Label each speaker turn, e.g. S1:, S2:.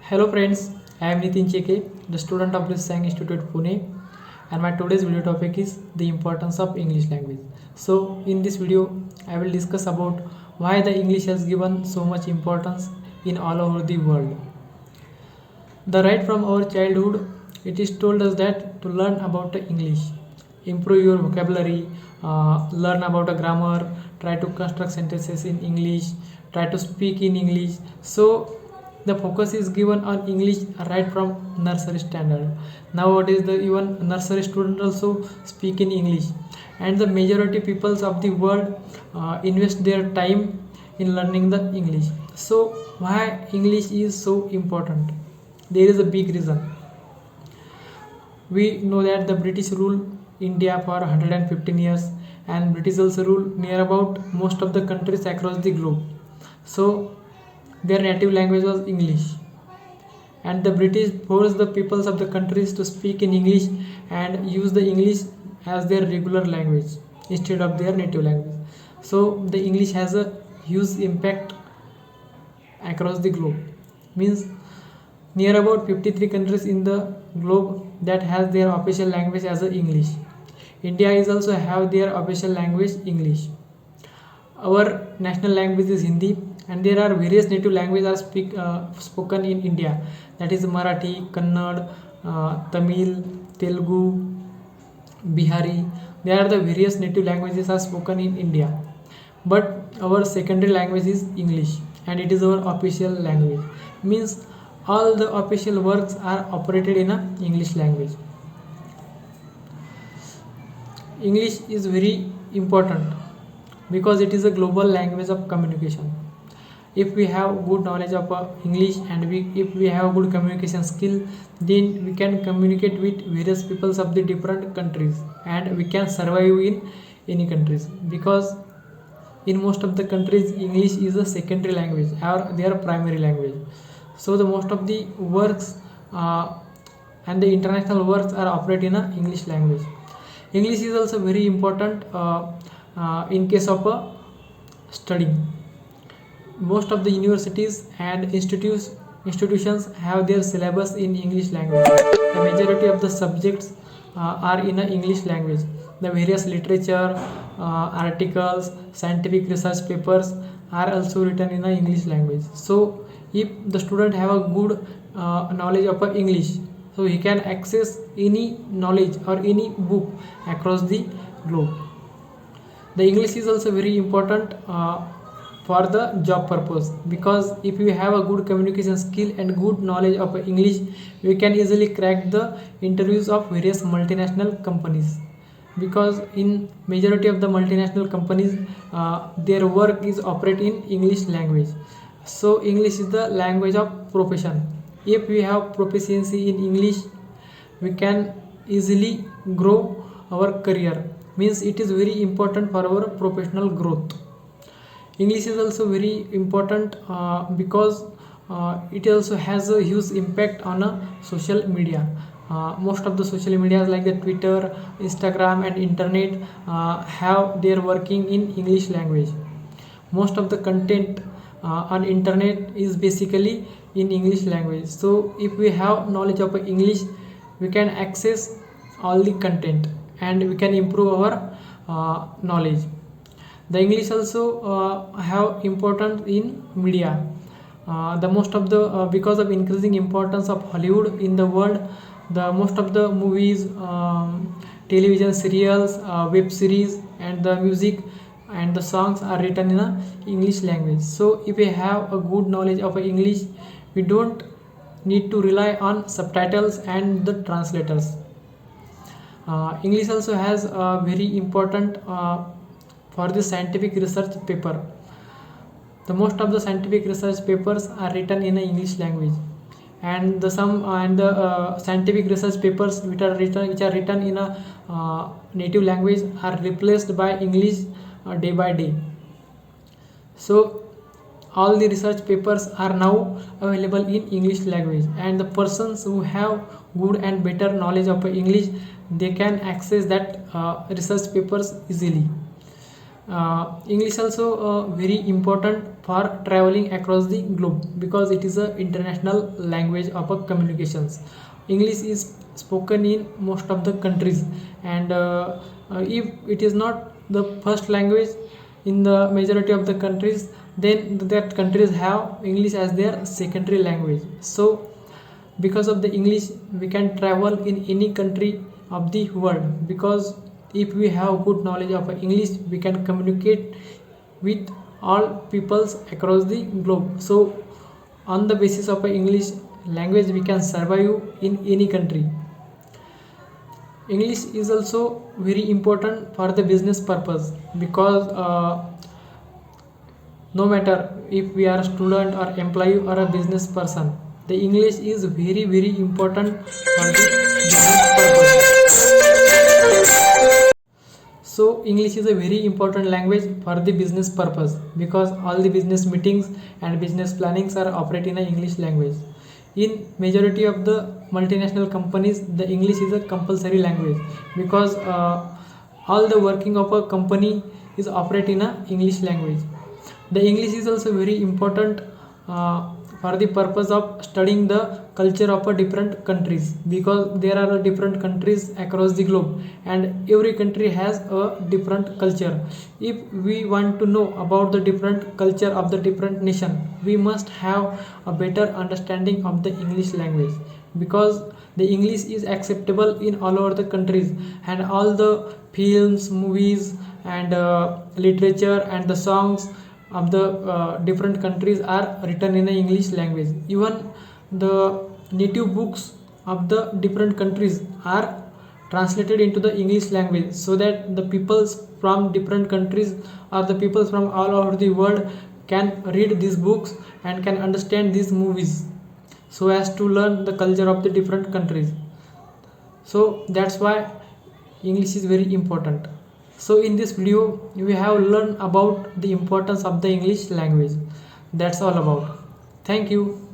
S1: Hello friends, I am Nitin Cheke, the student of Sang Institute Pune, and my today's video topic is the importance of English language. So in this video, I will discuss about why the English has given so much importance in all over the world. The right from our childhood, it is told us that to learn about the English, improve your vocabulary, learn about the grammar, try to construct sentences in English, try to speak in English. So the focus is given on English right from nursery standard. Nowadays, the even nursery students also speak in English, and the majority peoples of the world invest their time in learning the English. So why English is so important? There is a big reason. We know that the British rule India for 115 years, and British also rule near about most of the countries across the globe. So their native language was English, and the British forced the peoples of the countries to speak in English and use the English as their regular language instead of their native language. So the English has a huge impact across the globe. Means near about 53 countries in the globe that has their official language as a English. India is also have their official language English. Our national language is Hindi, and there are various native languages spoken in India. That is Marathi, Kannada, Tamil, Telugu, Bihari. There are the various native languages are spoken in India. But our secondary language is English, and it is our official language. Means all the official works are operated in a English language. English is very important because it is a global language of communication. If we have good knowledge of English, and if we have good communication skill, then we can communicate with various peoples of the different countries, and we can survive in any countries, because in most of the countries English is a secondary language or their primary language. So the most of the works and the international works are operated in a English language. English is also very important in case of studying. Most of the universities and institutions have their syllabus in English language. The majority of the subjects are in a English language. The various literature, articles, scientific research papers are also written in a English language. So if the student have a good knowledge of English, so he can access any knowledge or any book across the globe. The English is also very important for the job purpose, because if you have a good communication skill and good knowledge of English, you can easily crack the interviews of various multinational companies, because in majority of the multinational companies their work is operate in English language. So English is the language of profession. If we have proficiency in English, we can easily grow our career. Means it is very important for our professional growth. English is also very important because it also has a huge impact on social media. Most of the social media like the Twitter, Instagram and internet have their working in English language. Most of the content on internet is basically in English language. So if we have knowledge of English, we can access all the content and we can improve our knowledge. The English also have importance in media. The most of the because of increasing importance of Hollywood in the world, the most of the movies, television serials, web series and the music and the songs are written in a English language. So if we have a good knowledge of English, we don't need to rely on subtitles and the translators. English also has a very important for the scientific research paper. The most of the scientific research papers are written in a English language, and the scientific research papers which are written in a native language are replaced by English day by day. So all the research papers are now available in English language, and the persons who have good and better knowledge of English, they can access that research papers easily. English also very important for traveling across the globe because it is a international language of communications. English is spoken in most of the countries, and if it is not the first language in the majority of the countries, then that countries have English as their secondary language. So because of the English we can travel in any country of the world, because if we have good knowledge of English we can communicate with all peoples across the globe. So on the basis of English language we can survive in any country. English is also very important for the business purpose because no matter if we are a student or employee or a business person, the English is very important for the business purpose. So English is a very important language for the business purpose because all the business meetings and business plannings are operated in a English language. In majority of the multinational companies the English is a compulsory language because all the working of a company is operate in a English language. The English is also very important for the purpose of studying the culture of a different countries, because there are different countries across the globe and every country has a different culture. If we want to know about the different culture of the different nation, we must have a better understanding of the English language, because the English is acceptable in all over the countries, and all the films, movies and literature and the songs of the different countries are written in the English language. Even the native books of the different countries are translated into the English language, so that the peoples from different countries or the peoples from all over the world can read these books and can understand these movies, so as to learn the culture of the different countries. So that's why English is very important. So in this video we have learned about the importance of the English language. That's all about. Thank you.